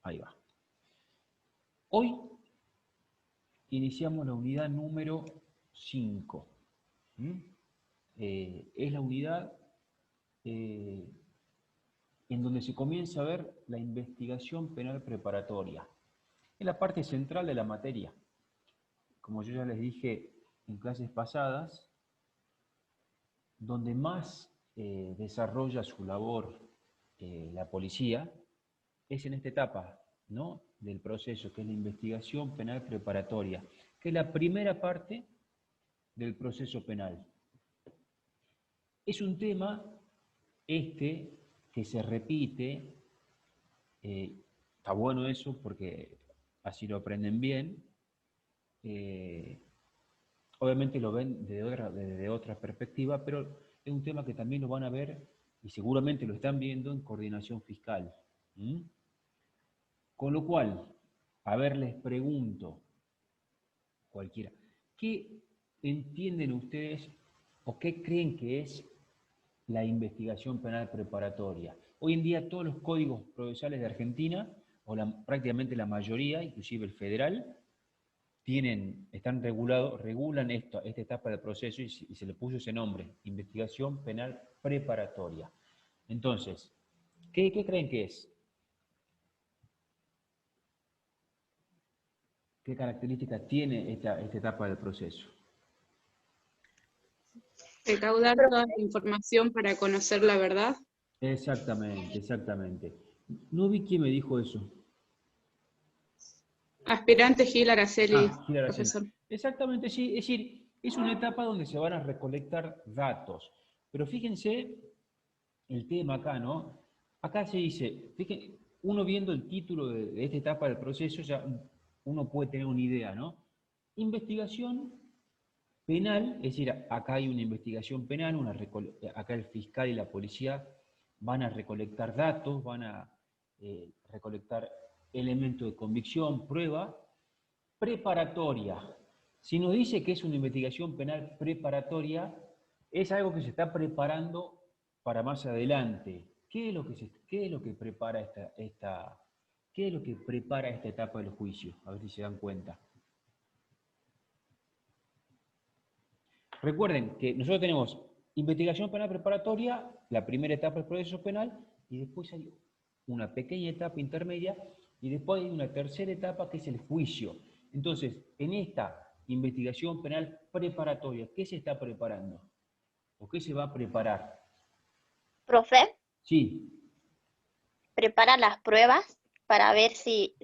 Ahí va. Hoy iniciamos la unidad número 5. Es la unidad en donde se comienza a ver la investigación penal preparatoria. Es la parte central de la materia. Como yo ya les dije en clases pasadas, donde más desarrolla su labor la policía es en esta etapa, ¿no?, del proceso, que es la investigación penal preparatoria, que es la primera parte del proceso penal. Es un tema que se repite, está bueno eso porque así lo aprenden bien, obviamente lo ven desde otra perspectiva, pero es un tema que también lo van a ver y seguramente lo están viendo en coordinación fiscal. Con lo cual, a ver, les pregunto, cualquiera, ¿qué entienden ustedes o qué creen que es la investigación penal preparatoria? Hoy en día todos los códigos procesales de Argentina, o prácticamente la mayoría, inclusive el federal, regulan esta etapa del proceso y se le puso ese nombre, investigación penal preparatoria. Entonces, ¿qué creen que es? ¿Qué características tiene esta etapa del proceso? Recaudar toda la información para conocer la verdad. Exactamente, exactamente. No vi quién me dijo eso. Aspirante Gil Araceli, Gil Araceli. profesor. Exactamente, sí. Es decir, es una etapa donde se van a recolectar datos. Pero fíjense el tema acá, ¿no? Acá se dice, fíjense, uno viendo el título de esta etapa del proceso, ya uno puede tener una idea, ¿no? Investigación penal, es decir, acá hay una investigación penal, acá el fiscal y la policía van a recolectar datos, van a recolectar elementos de convicción, prueba, preparatoria. Si nos dice que es una investigación penal preparatoria, es algo que se está preparando para más adelante. ¿Qué es lo que prepara qué es lo que prepara esta etapa del juicio? A ver si se dan cuenta. Recuerden que nosotros tenemos investigación penal preparatoria, la primera etapa del proceso penal, y después hay una pequeña etapa intermedia, y después hay una tercera etapa que es el juicio. Entonces, en esta investigación penal preparatoria, ¿qué se está preparando? ¿O qué se va a preparar? Profe, Sí. prepara las pruebas para ver si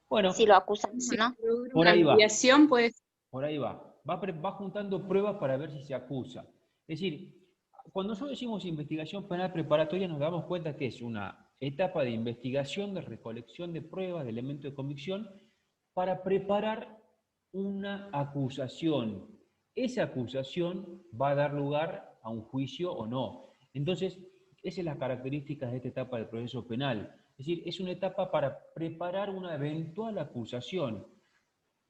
Bueno, lo acusan Si o no. por una ahí va. mediación, pues. Por ahí va. Va juntando pruebas para ver si se acusa. Es decir, cuando nosotros decimos investigación penal preparatoria, nos damos cuenta que es una etapa de investigación, de recolección de pruebas, de elementos de convicción, para preparar una acusación. Esa acusación va a dar lugar a un juicio o no. Entonces, esas son las características de esta etapa del proceso penal. Es decir, es una etapa para preparar una eventual acusación.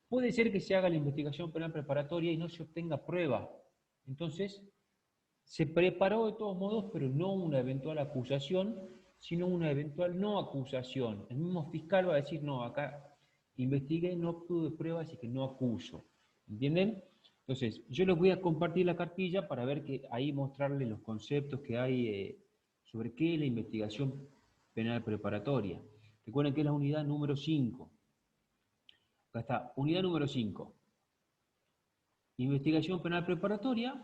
Puede ser que se haga la investigación penal preparatoria y no se obtenga prueba. Entonces, se preparó de todos modos, pero no una eventual acusación, sino una eventual no acusación. El mismo fiscal va a decir, no, acá investigué, no obtuve pruebas y que no acuso. ¿Entienden? Entonces, yo les voy a compartir la cartilla para ver que ahí mostrarles los conceptos que hay sobre qué es la investigación penal preparatoria. Recuerden que es la unidad número 5. Acá está, unidad número 5. Investigación penal preparatoria,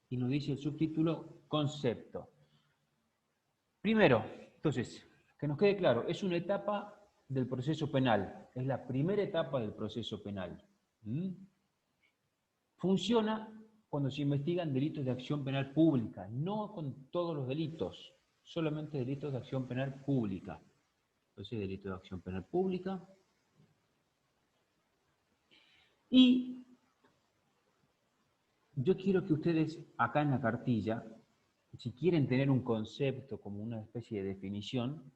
y nos dice el subtítulo, concepto. Primero, entonces, que nos quede claro, es una etapa del proceso penal, es la primera etapa del proceso penal. Funciona cuando se investigan delitos de acción penal pública, no con todos los delitos, solamente delitos de acción penal pública. Entonces, delitos de acción penal pública. Y yo quiero que ustedes, acá en la cartilla, si quieren tener un concepto como una especie de definición,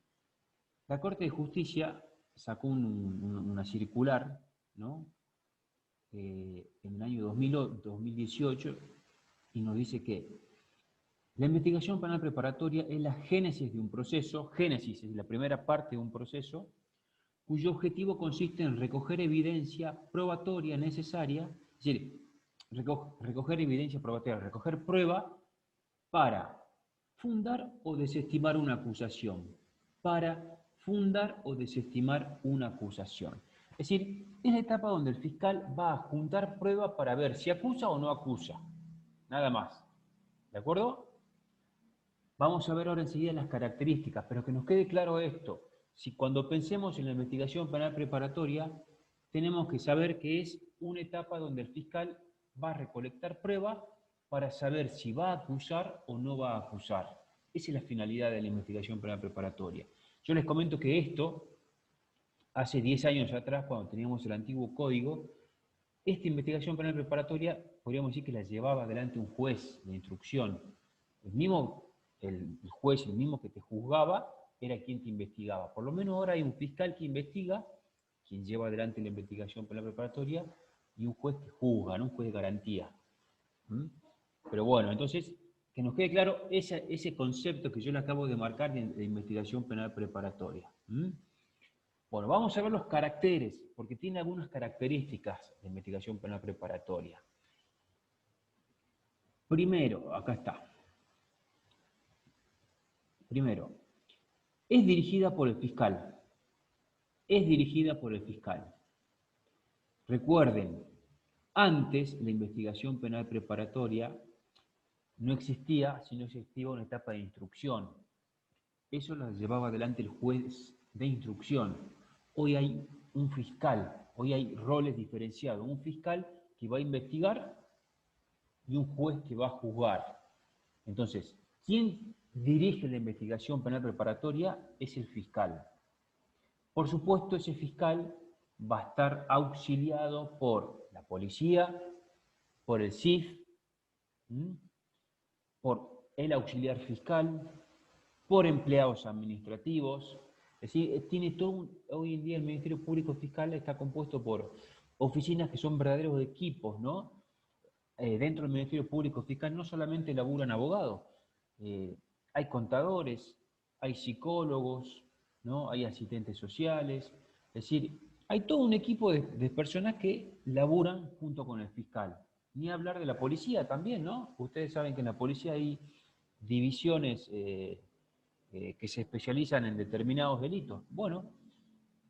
la Corte de Justicia sacó una circular, ¿no? En el año 2018, y nos dice que La investigación penal preparatoria es la génesis de un proceso, génesis es la primera parte de un proceso, cuyo objetivo consiste en recoger evidencia probatoria necesaria, es decir, recoger evidencia probatoria, recoger prueba para fundar o desestimar una acusación, para fundar o desestimar una acusación. Es decir, es la etapa donde el fiscal va a juntar prueba para ver si acusa o no acusa, nada más. ¿De acuerdo? Vamos a ver ahora enseguida las características, pero que nos quede claro esto. Si cuando pensemos en la investigación penal preparatoria, tenemos que saber que es una etapa donde el fiscal va a recolectar pruebas para saber si va a acusar o no va a acusar. Esa es la finalidad de la investigación penal preparatoria. Yo les comento que esto, hace 10 años atrás, cuando teníamos el antiguo código, esta investigación penal preparatoria, podríamos decir que la llevaba adelante un juez de instrucción. El juez, el mismo que te juzgaba, era quien te investigaba. Por lo menos ahora hay un fiscal que investiga, quien lleva adelante la investigación penal preparatoria, y un juez que juzga, ¿no? Un juez de garantía. ¿Mm? Pero bueno, entonces, que nos quede claro ese concepto que yo le acabo de marcar de investigación penal preparatoria. ¿Mm? Bueno, vamos a ver los caracteres, porque tiene algunas características de investigación penal preparatoria. Primero, acá está. Primero, es dirigida por el fiscal. Es dirigida por el fiscal. Recuerden, antes la investigación penal preparatoria no existía, sino existía una etapa de instrucción. Eso lo llevaba adelante el juez de instrucción. Hoy hay un fiscal, hoy hay roles diferenciados. Un fiscal que va a investigar y un juez que va a juzgar. Entonces, ¿quién dirige la investigación penal preparatoria? Es el fiscal. Por supuesto, ese fiscal va a estar auxiliado por la policía, por el CIF, por el auxiliar fiscal, por empleados administrativos. Es decir, tiene todo hoy en día el Ministerio Público Fiscal está compuesto por oficinas que son verdaderos equipos, ¿no? Dentro del Ministerio Público Fiscal no solamente laburan abogados, hay contadores, hay psicólogos, ¿no? Hay asistentes sociales, es decir, hay todo un equipo de personas que laburan junto con el fiscal. Ni hablar de la policía también, ¿no? Ustedes saben que en la policía hay divisiones que se especializan en determinados delitos. Bueno,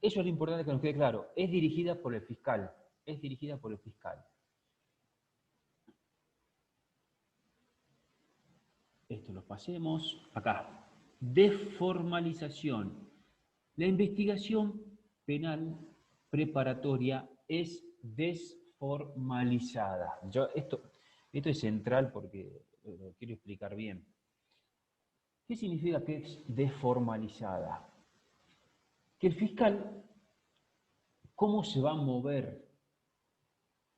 eso es lo importante que nos quede claro. Es dirigida por el fiscal. Es dirigida por el fiscal. Esto lo pasemos acá. Desformalización. La investigación penal preparatoria es desformalizada. Esto es central porque lo quiero explicar bien. ¿Qué significa que es desformalizada? Que el fiscal, ¿cómo se va a mover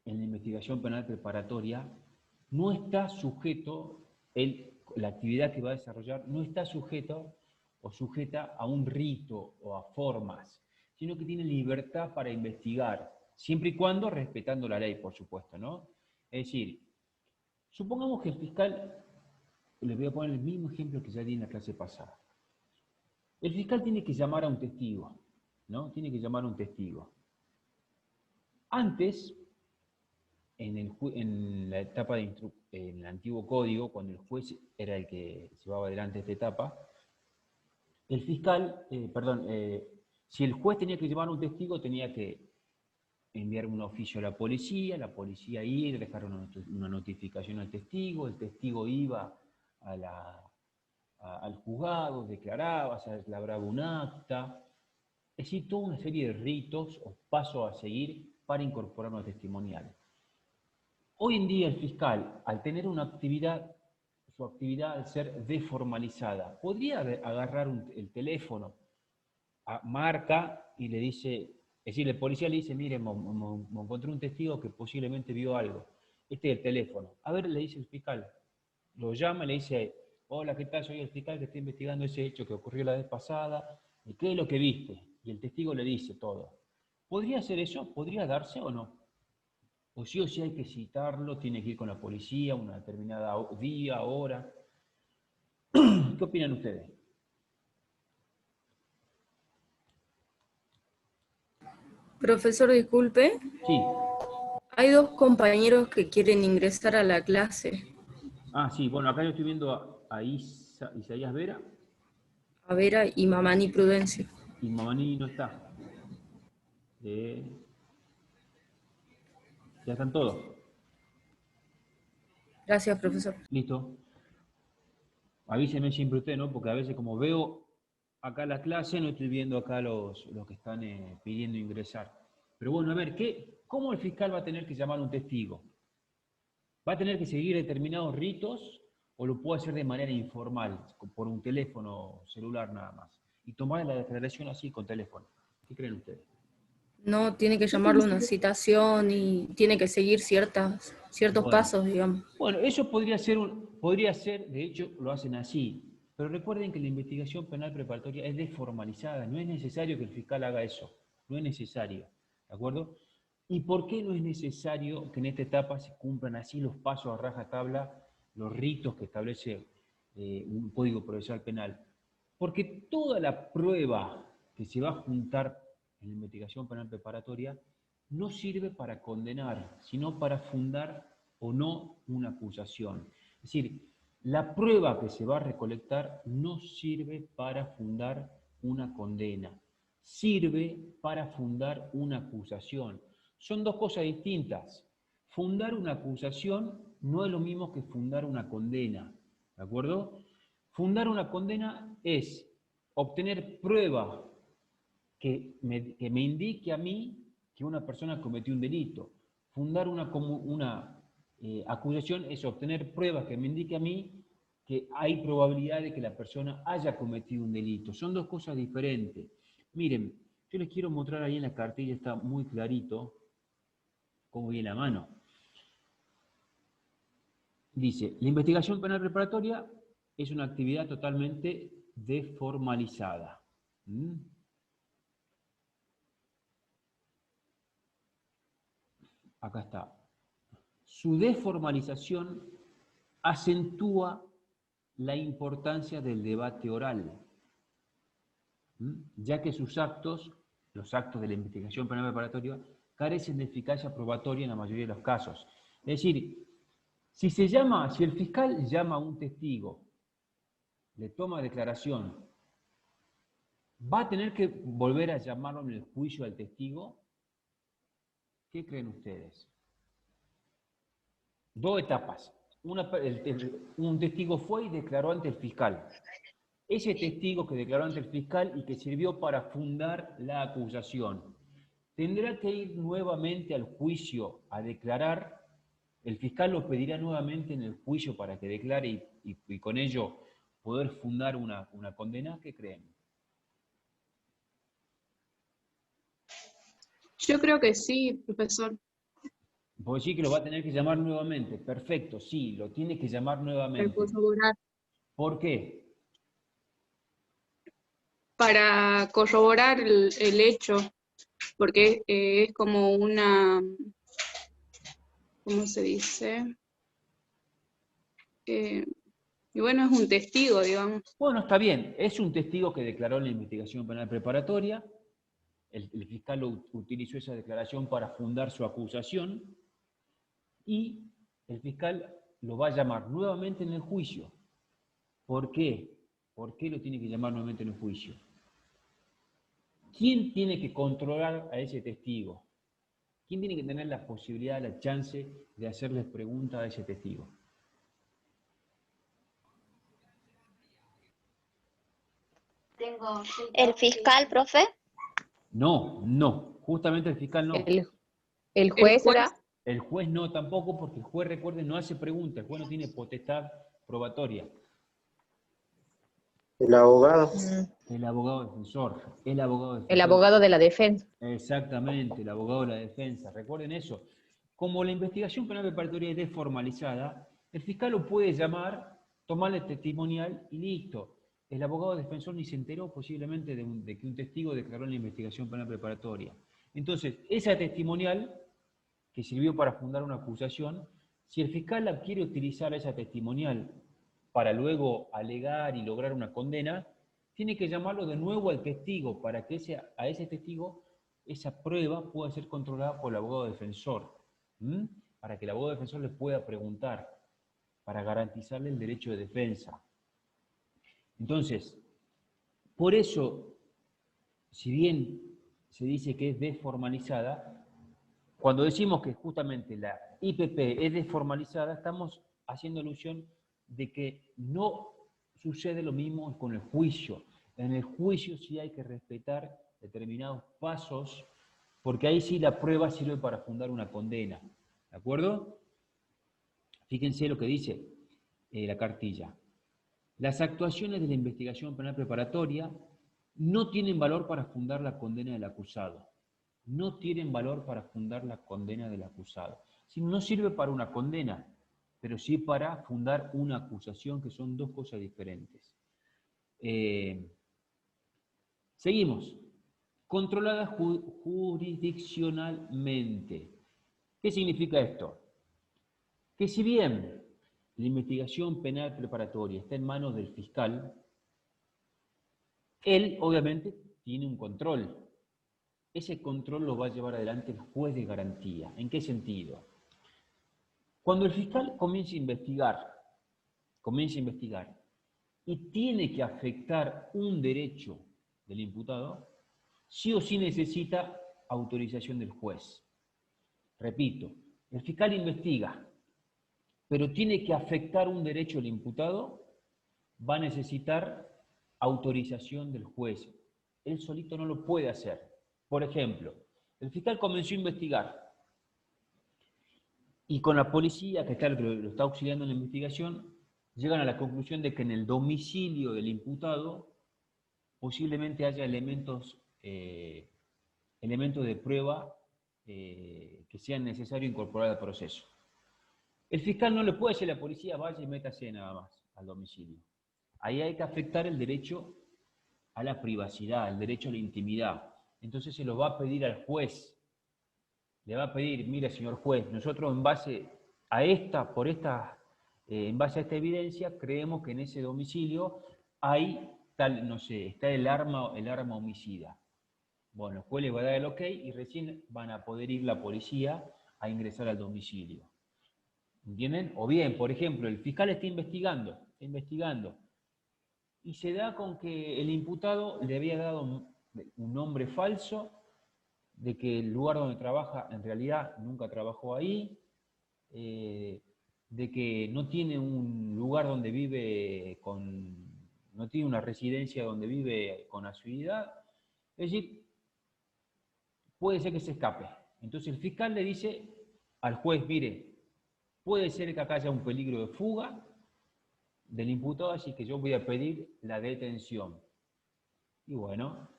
en la investigación penal preparatoria? No está sujeto, la actividad que va a desarrollar, no está sujeto o sujeta a un rito o a formas, sino que tiene libertad para investigar, siempre y cuando respetando la ley, por supuesto, ¿no? Es decir, supongamos que el fiscal, les voy a poner el mismo ejemplo que ya di en la clase pasada. El fiscal tiene que llamar a un testigo, ¿no? Tiene que llamar a un testigo. Antes, en la etapa en el antiguo código, cuando el juez era el que llevaba adelante esta etapa, el fiscal, si el juez tenía que llevar a un testigo, tenía que enviar un oficio a la policía ir, dejar una notificación al testigo, el testigo iba al juzgado, declaraba, se labraba un acta, es decir, toda una serie de ritos o pasos a seguir para incorporar una testimonial. Hoy en día el fiscal, al tener una actividad, su actividad al ser desformalizada, podría agarrar el teléfono, marca y le dice, es decir, el policía le dice, mire, me encontré un testigo que posiblemente vio algo. Este es el teléfono. A ver, le dice el fiscal, lo llama y le dice, hola, ¿qué tal? Soy el fiscal que está investigando ese hecho que ocurrió la vez pasada. ¿Qué es lo que viste? Y el testigo le dice todo. ¿Podría hacer eso? ¿Podría darse o no? O sí hay que citarlo, tiene que ir con la policía, una determinada día, hora. ¿Qué opinan ustedes? Profesor, disculpe, Sí. hay dos compañeros que quieren ingresar a la clase, Ah, sí, bueno, acá yo estoy viendo a Isaías Vera a Vera y Mamani Prudencio. y Mamani no está. Ya están todos. Gracias, profesor. Listo. Avíseme siempre usted, ¿no? Porque a veces como veo acá la clase, no estoy viendo acá los que están pidiendo ingresar. Pero bueno, a ver, ¿cómo el fiscal va a tener que llamar a un testigo? ¿Va a tener que seguir determinados ritos o lo puede hacer de manera informal, por un teléfono celular nada más? Y tomar la declaración así con teléfono. ¿Qué creen ustedes? No, tiene que llamarlo una citación y tiene que seguir ciertos Bueno. pasos, digamos. Bueno, eso podría ser, de hecho, lo hacen así. Pero recuerden que la investigación penal preparatoria es desformalizada. No es necesario que el fiscal haga eso. No es necesario. ¿De acuerdo? ¿Y por qué no es necesario que en esta etapa se cumplan así los pasos a rajatabla, los ritos que establece un código procesal penal? Porque toda la prueba que se va a juntar en la investigación penal preparatoria no sirve para condenar, sino para fundar o no una acusación. Es decir, la prueba que se va a recolectar no sirve para fundar una condena, sirve para fundar una acusación. Son dos cosas distintas. Fundar una acusación no es lo mismo que fundar una condena, ¿de acuerdo? Fundar una condena es obtener prueba que me indique a mí que una persona cometió un delito. Fundar una acusación es obtener pruebas que me indique a mí que hay probabilidad de que la persona haya cometido un delito. Son dos cosas diferentes. Miren, yo les quiero mostrar ahí en la cartilla, está muy clarito, cómo viene la mano. Dice, la investigación penal preparatoria es una actividad totalmente desformalizada. Acá está. Su desformalización acentúa la importancia del debate oral, ya que sus actos, los actos de la investigación penal preparatoria, carecen de eficacia probatoria en la mayoría de los casos. Es decir, si el fiscal llama a un testigo, le toma declaración, ¿va a tener que volver a llamarlo en el juicio al testigo? ¿Qué creen ustedes? Dos etapas. Un testigo fue y declaró ante el fiscal. Ese testigo que declaró ante el fiscal y que sirvió para fundar la acusación, tendrá que ir nuevamente al juicio a declarar. El fiscal lo pedirá nuevamente en el juicio para que declare y con ello poder fundar una condena. ¿Qué creen? Yo creo que sí, profesor. Vos decís que lo va a tener que llamar nuevamente. Perfecto, sí, lo tiene que llamar nuevamente. ¿Por qué? Para corroborar el hecho, porque es como una, ¿cómo se dice? Y bueno, es un testigo, digamos. Bueno, está bien, es un testigo que declaró en la investigación penal preparatoria, el fiscal utilizó esa declaración para fundar su acusación y el fiscal lo va a llamar nuevamente en el juicio. ¿Por qué? ¿Por qué lo tiene que llamar nuevamente en el juicio? ¿Quién tiene que controlar a ese testigo? ¿Quién tiene que tener la posibilidad, la chance de hacerles preguntas a ese testigo? ¿El fiscal, profe? No, justamente el fiscal no. ¿El juez será? El juez no tampoco, porque el juez, recuerden, no hace preguntas, el juez no tiene potestad probatoria. El abogado. El abogado defensor. El El abogado de la defensa. Exactamente, el abogado de la defensa. Recuerden eso. Como la investigación penal preparatoria es desformalizada, el fiscal lo puede llamar, tomarle testimonial y listo. El abogado defensor ni se enteró posiblemente de que un testigo declaró en la investigación penal preparatoria. Entonces, esa testimonial que sirvió para fundar una acusación, si el fiscal la quiere utilizar esa testimonial para luego alegar y lograr una condena, tiene que llamarlo de nuevo al testigo para que a ese testigo esa prueba pueda ser controlada por el abogado defensor, para que el abogado defensor le pueda preguntar, para garantizarle el derecho de defensa. Entonces, por eso, si bien se dice que es desformalizada, cuando decimos que justamente la IPP es desformalizada, estamos haciendo alusión de que no sucede lo mismo con el juicio. En el juicio sí hay que respetar determinados pasos, porque ahí sí la prueba sirve para fundar una condena. ¿De acuerdo? Fíjense lo que dice la cartilla. Las actuaciones de la investigación penal preparatoria no tienen valor para fundar la condena del acusado. No tienen valor para fundar la condena del acusado. Si no sirve para una condena, pero sí para fundar una acusación, que son dos cosas diferentes. Seguimos. Controlada jurisdiccionalmente. ¿Qué significa esto? Que si bien la investigación penal preparatoria está en manos del fiscal, él obviamente tiene un control. Ese control lo va a llevar adelante el juez de garantía. ¿En qué sentido? Cuando el fiscal comienza a investigar y tiene que afectar un derecho del imputado, sí o sí necesita autorización del juez. Repito, el fiscal investiga, pero tiene que afectar un derecho del imputado, va a necesitar autorización del juez. Él solito no lo puede hacer. Por ejemplo, el fiscal comenzó a investigar y con la policía que lo está auxiliando en la investigación, llegan a la conclusión de que en el domicilio del imputado posiblemente haya elementos de prueba que sean necesarios incorporar al proceso. El fiscal no le puede decir a la policía, vaya y métase nada más al domicilio. Ahí hay que afectar el derecho a la privacidad, el derecho a la intimidad. Entonces se lo va a pedir al juez. Le va a pedir, mire señor juez, nosotros en base a esta evidencia, creemos que en ese domicilio hay tal, no sé, está el arma homicida. Bueno, el juez le va a dar el ok y recién van a poder ir la policía a ingresar al domicilio. ¿Entienden? O bien, por ejemplo, el fiscal está investigando, y se da con que el imputado le había dado un nombre falso, de que el lugar donde trabaja en realidad nunca trabajó ahí, de que no tiene un lugar donde vive no tiene una residencia donde vive con asiduidad. Es decir, puede ser que se escape. Entonces el fiscal le dice al juez, mire, puede ser que acá haya un peligro de fuga del imputado, así que yo voy a pedir la detención. Y bueno,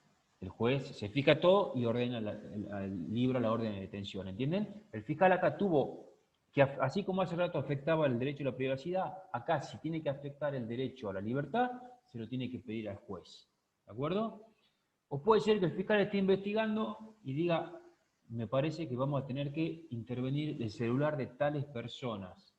el juez se fija todo y ordena libra la orden de detención, ¿entienden? El fiscal acá tuvo que, así como hace rato afectaba el derecho a la privacidad, acá si tiene que afectar el derecho a la libertad, se lo tiene que pedir al juez, ¿de acuerdo? O puede ser que el fiscal esté investigando y diga, me parece que vamos a tener que intervenir el celular de tales personas.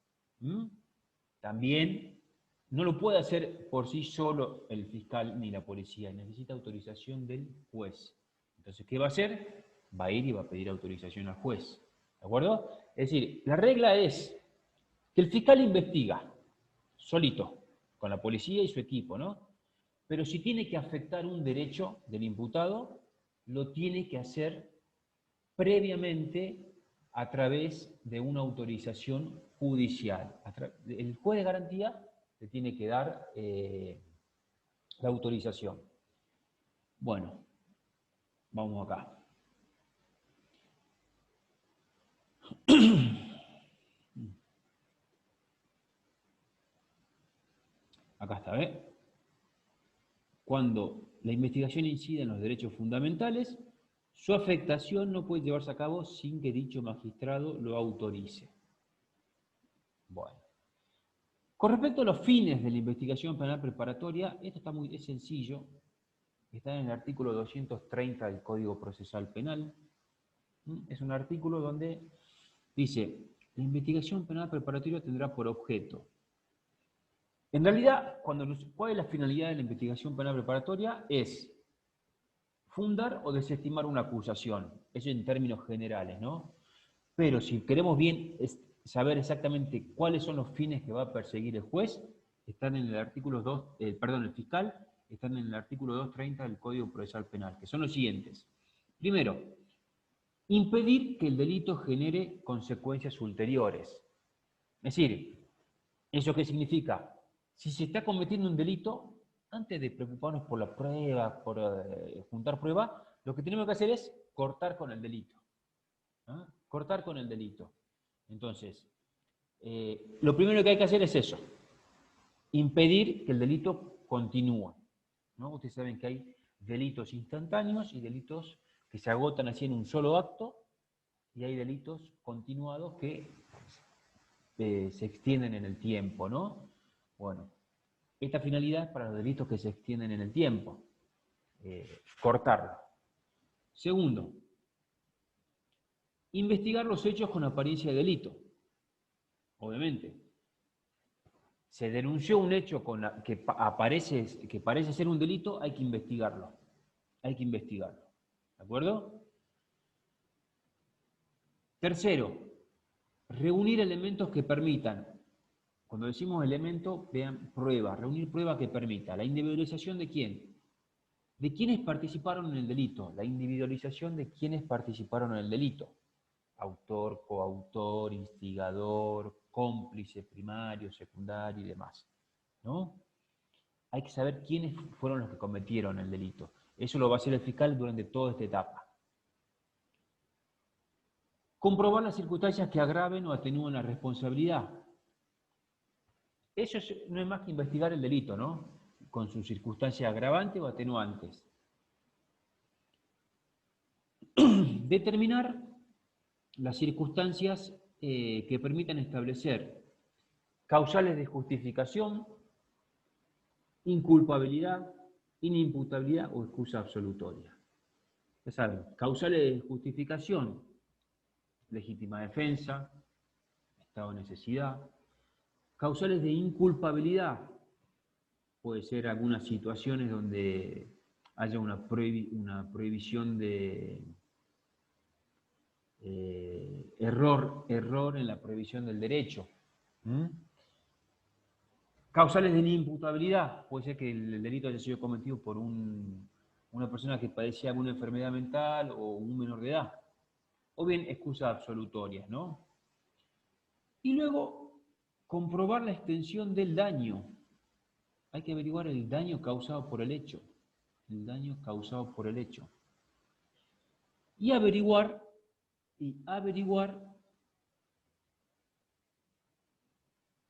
También no lo puede hacer por sí solo el fiscal ni la policía, necesita autorización del juez. Entonces, ¿qué va a hacer? Va a ir y va a pedir autorización al juez. ¿De acuerdo? Es decir, la regla es que el fiscal investiga solito, con la policía y su equipo, ¿no? Pero si tiene que afectar un derecho del imputado, lo tiene que hacer previamente a través de una autorización judicial. El juez de garantía le tiene que dar la autorización. Bueno, vamos acá. Acá está, ¿ves? Cuando la investigación incide en los derechos fundamentales, su afectación no puede llevarse a cabo sin que dicho magistrado lo autorice. Bueno. Con respecto a los fines de la investigación penal preparatoria, esto es sencillo. Está en el artículo 230 del Código Procesal Penal. Es un artículo donde dice, la investigación penal preparatoria tendrá por objeto En realidad, ¿cuál es la finalidad de la investigación penal preparatoria? Es fundar o desestimar una acusación. Eso en términos generales, ¿no? Pero si queremos bien saber exactamente cuáles son los fines que va a perseguir el juez, están en el artículo 2, el fiscal, están en el artículo 230 del Código Procesal Penal, que son los siguientes. Primero, impedir que el delito genere consecuencias ulteriores. Es decir, ¿eso qué significa? Si se está cometiendo un delito, antes de preocuparnos por la prueba, por juntar prueba, lo que tenemos que hacer es cortar con el delito. ¿Ah? Cortar con el delito. Entonces, lo primero que hay que hacer es eso, impedir que el delito continúe, ¿no? Ustedes saben que hay delitos instantáneos y delitos que se agotan así en un solo acto, y hay delitos continuados que se extienden en el tiempo, ¿no? Bueno, esta finalidad es para los delitos que se extienden en el tiempo, cortarlo. Segundo, investigar los hechos con apariencia de delito. Obviamente, se denunció un hecho que parece ser un delito, hay que investigarlo. Hay que investigarlo. ¿De acuerdo? Tercero, reunir elementos que permitan, cuando decimos elemento, vean pruebas, reunir pruebas que permita la individualización de quién, de quienes participaron en el delito, la individualización de quienes participaron en el delito, autor, coautor, instigador, cómplice, primario, secundario y demás, ¿no? Hay que saber quiénes fueron los que cometieron el delito. Eso lo va a hacer el fiscal durante toda esta etapa. Comprobar las circunstancias que agraven o atenúen la responsabilidad. Eso no es más que investigar el delito, ¿no? Con sus circunstancias agravantes o atenuantes. Determinar las circunstancias que permitan establecer causales de justificación, inculpabilidad, inimputabilidad o excusa absolutoria. Ya saben, causales de justificación, legítima defensa, estado de necesidad. Causales de inculpabilidad, puede ser algunas situaciones donde haya una prohibición de error en la prohibición del derecho. Causales de inimputabilidad, puede ser que el delito haya sido cometido por una persona que padecía alguna enfermedad mental o un menor de edad. O bien excusas absolutorias, ¿no? Y luego, comprobar la extensión del daño. Hay que averiguar el daño causado por el hecho. El daño causado por el hecho. Y averiguar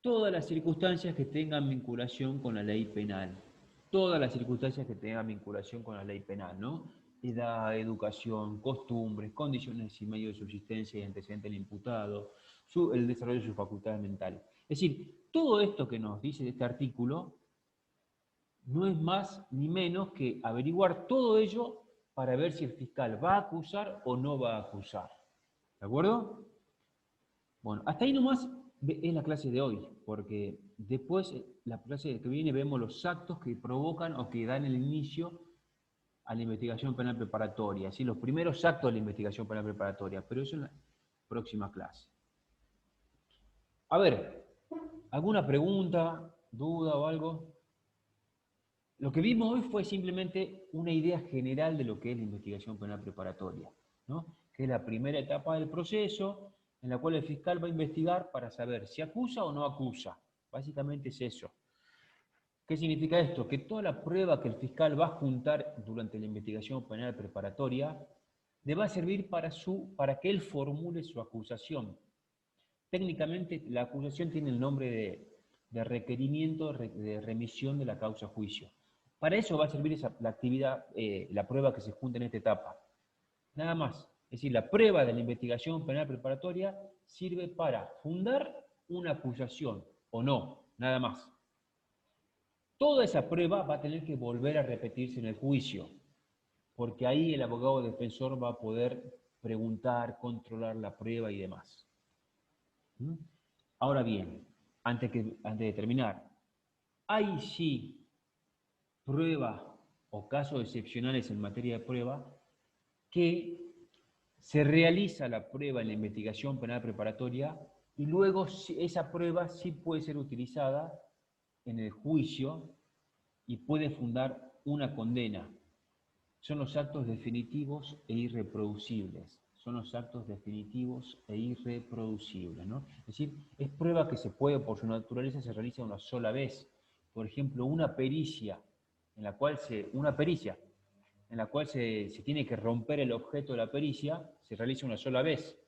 todas las circunstancias que tengan vinculación con la ley penal. Todas las circunstancias que tengan vinculación con la ley penal, ¿no? Edad, educación, costumbres, condiciones y medios de subsistencia y antecedentes del imputado, el desarrollo de sus facultades mentales. Es decir, todo esto que nos dice este artículo no es más ni menos que averiguar todo ello para ver si el fiscal va a acusar o no va a acusar. ¿De acuerdo? Bueno, hasta ahí nomás es la clase de hoy, porque después, la clase que viene, vemos los actos que provocan o que dan el inicio a la investigación penal preparatoria, ¿sí? Los primeros actos de la investigación penal preparatoria, pero eso en la próxima clase. A ver, ¿alguna pregunta, duda o algo? Lo que vimos hoy fue simplemente una idea general de lo que es la investigación penal preparatoria, ¿no? Que es la primera etapa del proceso en la cual el fiscal va a investigar para saber si acusa o no acusa. Básicamente es eso. ¿Qué significa esto? Que toda la prueba que el fiscal va a juntar durante la investigación penal preparatoria le va a servir para que él formule su acusación. Técnicamente, la acusación tiene el nombre de requerimiento de remisión de la causa a juicio. Para eso va a servir la actividad, la prueba que se junta en esta etapa. Nada más. Es decir, la prueba de la investigación penal preparatoria sirve para fundar una acusación, o no, nada más. Toda esa prueba va a tener que volver a repetirse en el juicio, porque ahí el abogado defensor va a poder preguntar, controlar la prueba y demás. Ahora bien, antes de terminar, hay sí pruebas o casos excepcionales en materia de prueba que se realiza la prueba en la investigación penal preparatoria y luego esa prueba sí puede ser utilizada en el juicio y puede fundar una condena. Son los actos definitivos e irreproducibles. Son los actos definitivos e irreproducibles, ¿no? Es decir, es prueba que se puede, por su naturaleza, se realiza una sola vez. Por ejemplo, una pericia en la cual se tiene que romper el objeto de la pericia, se realiza una sola vez.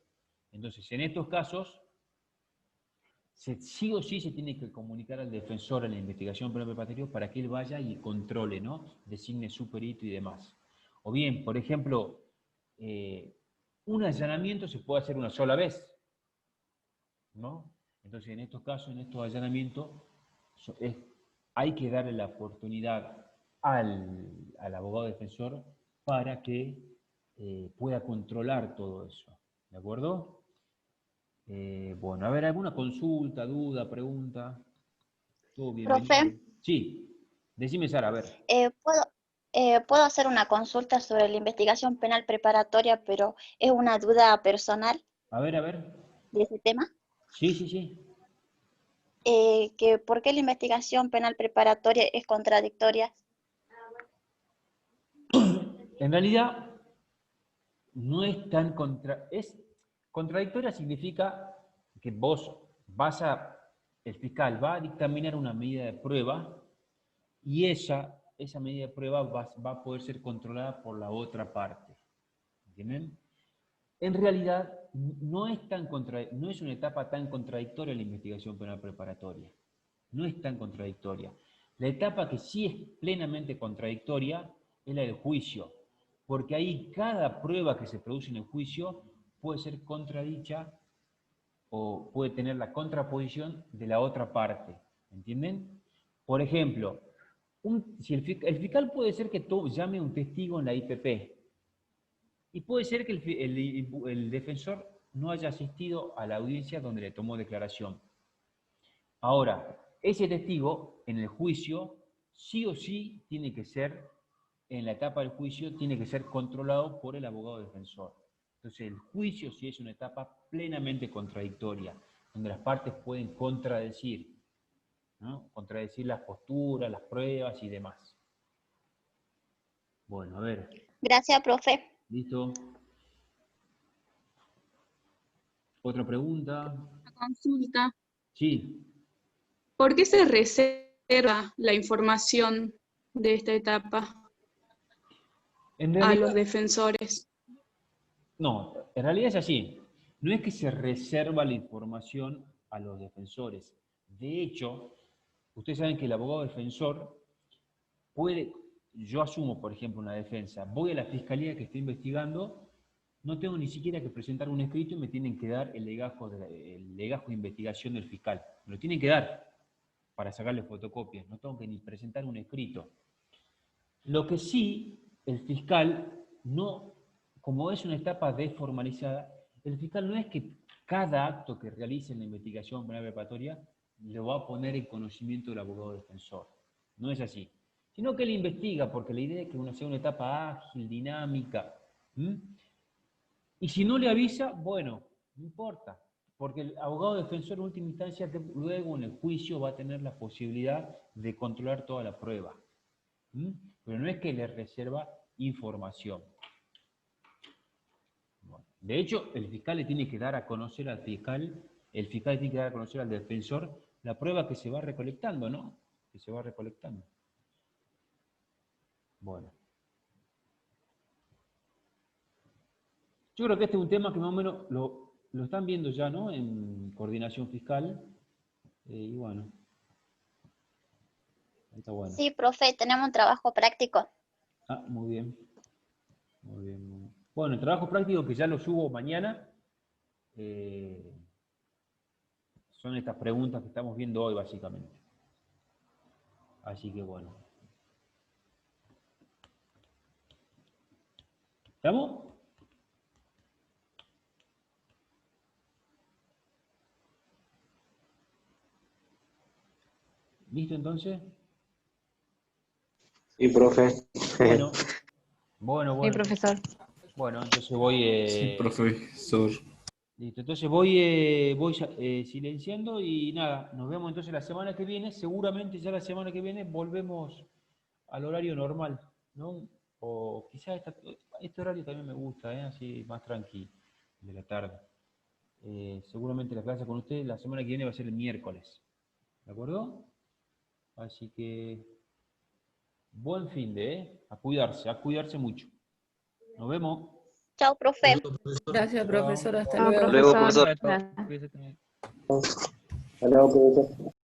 Entonces, en estos casos, sí o sí se tiene que comunicar al defensor en la investigación penal preparatoria para que él vaya y controle, ¿no? Designe su perito y demás. O bien, por ejemplo, un allanamiento se puede hacer una sola vez, ¿no? Entonces, en estos casos, en estos allanamientos, hay que darle la oportunidad al abogado defensor para que pueda controlar todo eso, ¿de acuerdo? Bueno, a ver, ¿alguna consulta, duda, pregunta? ¿Todo bienvenido? Profe, Sí, decime, Sara, a ver. ¿puedo hacer una consulta sobre la investigación penal preparatoria, pero es una duda personal A ver, a ver. de ese tema? Sí, sí, sí. Que ¿por qué la investigación penal preparatoria es contradictoria? En realidad, no es tan contradictoria significa que el fiscal va a dictaminar una medida de prueba y esa medida de prueba va a poder ser controlada por la otra parte. ¿Entienden? En realidad, no es una etapa tan contradictoria la investigación penal preparatoria. No es tan contradictoria. La etapa que sí es plenamente contradictoria es la del juicio, porque ahí cada prueba que se produce en el juicio puede ser contradicha o puede tener la contraposición de la otra parte. ¿Entienden? Por ejemplo, si el fiscal puede ser que llame a un testigo en la IPP, y puede ser que el defensor no haya asistido a la audiencia donde le tomó declaración. Ahora, ese testigo en el juicio, sí o sí tiene que ser, en la etapa del juicio, tiene que ser controlado por el abogado defensor. Entonces, el juicio sí es una etapa plenamente contradictoria, donde las partes pueden contradecir, ¿no? Contradecir las posturas, las pruebas y demás. Bueno, a ver. Gracias, profe. ¿Listo? ¿Otra pregunta? Consulta. Sí. ¿Por qué se reserva la información de esta etapa En a realidad, los defensores? no, en realidad es así. No es que se reserva la información a los defensores. De hecho, ustedes saben que el abogado defensor puede, yo asumo, por ejemplo, una defensa, voy a la fiscalía que estoy investigando, no tengo ni siquiera que presentar un escrito y me tienen que dar el legajo de investigación del fiscal. Me lo tienen que dar para sacarle fotocopias, no tengo que ni presentar un escrito. Lo que sí, el fiscal no, como es una etapa desformalizada, el fiscal no es que cada acto que realice en la investigación penal preparatoria lo va a poner en conocimiento del abogado defensor. No es así. Sino que él investiga, porque la idea es que sea una etapa ágil, dinámica. Y si no le avisa, bueno, no importa. Porque el abogado defensor en última instancia, luego en el juicio va a tener la posibilidad de controlar toda la prueba. Pero no es que le reserva información. Bueno, de hecho, el fiscal le tiene que dar a conocer al fiscal, el fiscal tiene que dar a conocer al defensor la prueba que se va recolectando, ¿no? Que se va recolectando. Bueno. Yo creo que este es un tema que más o menos lo están viendo ya, ¿no? En coordinación fiscal. Y bueno, ahí está bueno. Sí, profe, tenemos un trabajo práctico. Ah, muy bien. Muy bien, muy bien. Bueno, el trabajo práctico que ya lo subo mañana. Son estas preguntas que estamos viendo hoy, básicamente. Así que bueno. ¿Estamos? Bien. ¿Listo entonces? Sí, profe. Bueno, bueno, Sí, bueno. profesor. Bueno, entonces voy... Sí, profesor. Listo, entonces voy silenciando y nada, nos vemos entonces la semana que viene. Seguramente ya la semana que viene volvemos al horario normal, ¿no? O quizás este horario también me gusta, así más tranquilo, de la tarde. Seguramente la clase con ustedes la semana que viene va a ser el miércoles, ¿de acuerdo? Así que buen fin de, a cuidarse mucho. Nos vemos. Chao, profe. Gracias, Chao. profesor. Hasta No, luego. Luego, profesor. profesor. Cuídate también. Hasta luego, profesor.